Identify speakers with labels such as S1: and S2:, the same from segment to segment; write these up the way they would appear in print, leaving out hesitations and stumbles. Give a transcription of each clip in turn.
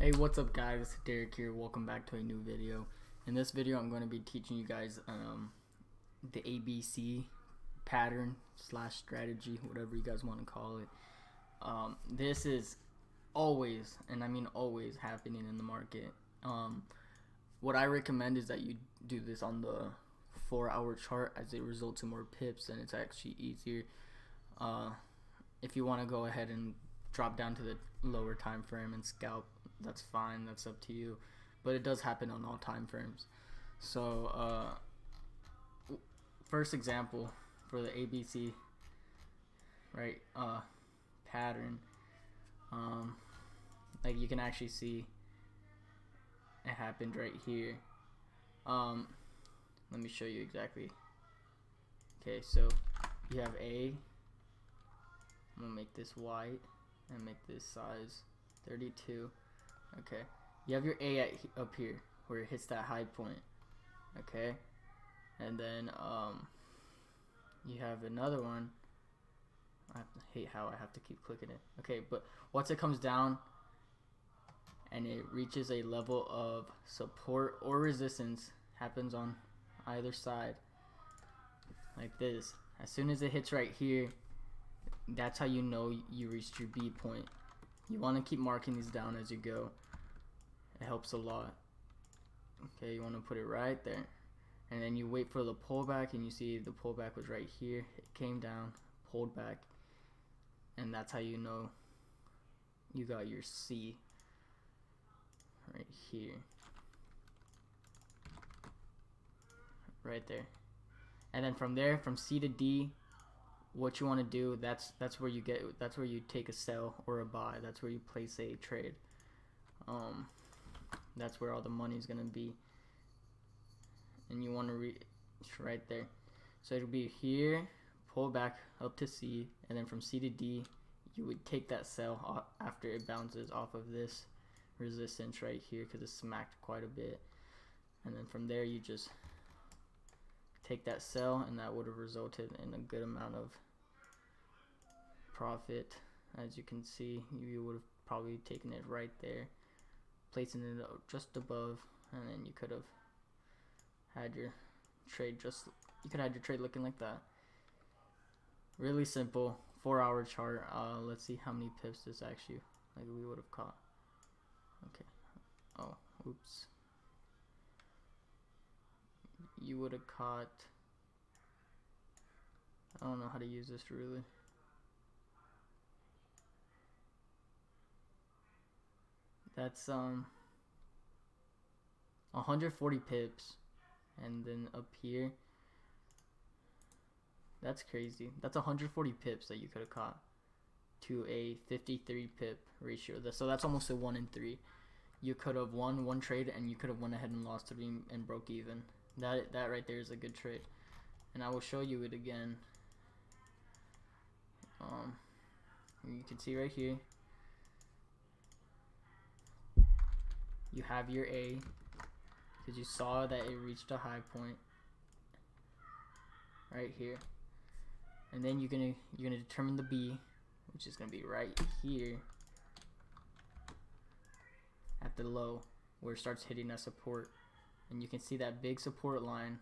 S1: Hey, what's up guys? Derek here. Welcome back to a new video. In this video I'm going to be teaching you guys the ABC pattern slash strategy, whatever you guys want to call it. This is always, and I mean always, happening in the market. What I recommend is that you do this on the 4-hour chart, as it results in more pips and it's actually easier. If you want to go ahead and drop down to the lower time frame and scalp, that's fine, that's up to you, but it does happen on all time frames. So first example for the ABC pattern, like you can actually see it happened right here. Let me show you exactly. Okay, so you have A. I'm gonna make this white and make this size 32. Okay, you have your A up here where it hits that high point. Okay, and then you have another one. I hate how I have to keep clicking it. Okay, but once it comes down and it reaches a level of support or resistance, happens on either side like this. As soon as it hits right here, that's how you know you reached your B point. You want to keep marking these down as you go. It helps a lot. Okay, you want to put it right there, and then you wait for the pullback, and you see the pullback was right here. It came down, pulled back, and that's how you know you got your C right here, right there. And then from there, from C to D, what you want to do, that's where you take a sell or a buy. That's where you place a trade. That's where all the money is gonna be, and you want to reach right there. So it'll be here, pull back up to C, and then from C to D, you would take that sell after it bounces off of this resistance right here, because it's smacked quite a bit. And then from there, you just take that sell, and that would have resulted in a good amount of profit. As you can see, you would have probably taken it right there, placing it just above, and then you could have had your trade looking like that. Really simple 4-hour chart. Let's see how many pips this actually we would have caught. Okay, oh oops, you would have caught, I don't know how to use this really. That's 140 pips, and then up here, that's crazy. That's 140 pips that you could have caught to a 53 pip ratio. So that's almost a 1 in 3. You could have won one trade, and you could have went ahead and lost 3 and broke even. That right there is a good trade, and I will show you it again. You can see right here, you have your A, because you saw that it reached a high point right here, and then you're gonna determine the B, which is gonna be right here at the low, where it starts hitting that support, and you can see that big support line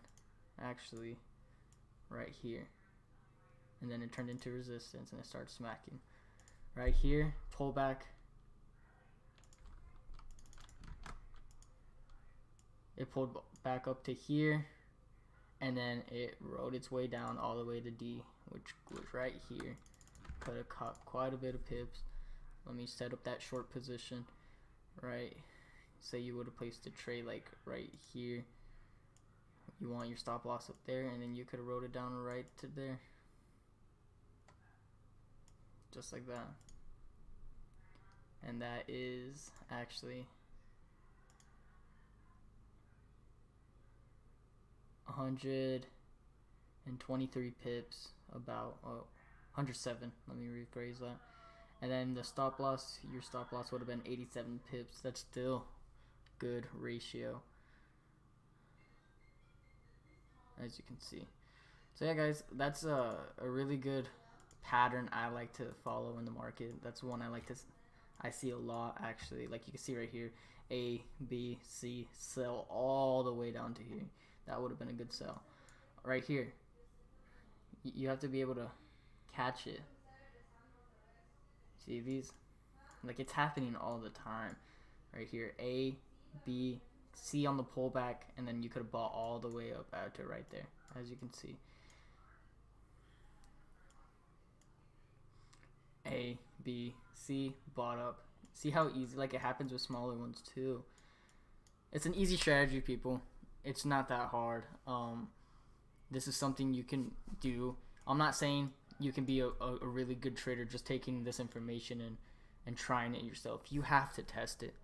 S1: actually right here, and then it turned into resistance and it starts smacking right here. Pullback, it pulled back up to here, and then it rode its way down all the way to D, which was right here. Could have caught quite a bit of pips. Let me set up that short position. Right, say you would have placed a trade like right here. You want your stop loss up there, and then you could have rode it down right to there, just like that. And that is actually 123 pips, about 107. Let me rephrase that. And then the stop loss, your stop loss would have been 87 pips. That's still good ratio, as you can see. So yeah, guys, that's a really good pattern I like to follow in the market. That's one I I see a lot actually. Like you can see right here, A, B, C, sell all the way down to here. That would have been a good sell. Right here, you have to be able to catch it. See these? Like it's happening all the time. Right here, A, B, C on the pullback, and then you could have bought all the way up out to right there, as you can see. A, B, C, bought up. See how easy, like it happens with smaller ones too. It's an easy strategy, people. It's not that hard. This is something you can do. I'm not saying you can be a really good trader just taking this information and trying it yourself. You have to test it.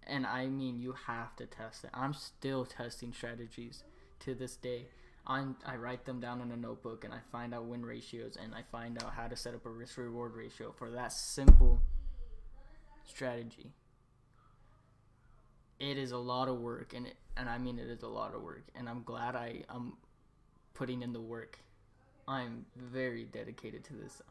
S1: And I mean, you have to test it. I'm still testing strategies to this day. I write them down in a notebook, and I find out win ratios, and I find out how to set up a risk reward ratio for that simple strategy. It is a lot of work, and I mean it is a lot of work, and I'm glad I'm putting in the work. I'm very dedicated to this.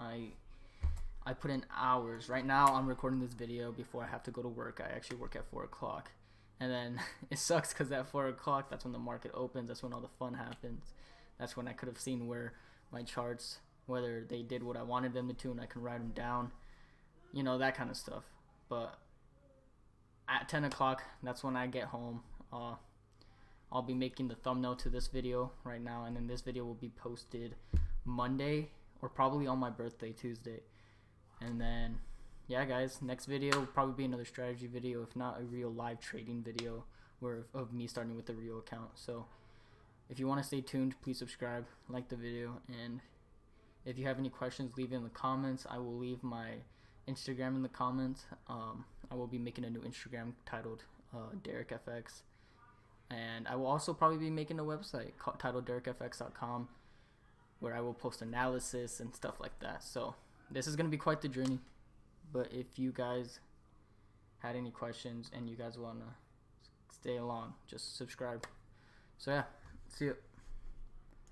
S1: I put in hours. Right now I'm recording this video before I have to go to work. I actually work at 4 o'clock. And then it sucks because at 4 o'clock, that's when the market opens. That's when all the fun happens. That's when I could have seen where my charts, whether they did what I wanted them to, and I can write them down. You know, that kind of stuff. But at 10 o'clock, that's when I get home. I'll be making the thumbnail to this video right now. And then this video will be posted Monday or probably on my birthday, Tuesday. And then, yeah, guys, next video will probably be another strategy video, if not a real live trading video of me starting with a real account. So if you want to stay tuned, please subscribe, like the video, and if you have any questions, leave it in the comments. I will leave my Instagram in the comments. I will be making a new Instagram titled DerekFX, and I will also probably be making a website titled DerekFX.com where I will post analysis and stuff like that. So this is going to be quite the journey. But if you guys had any questions and you guys want to stay along, just subscribe. So yeah, see you.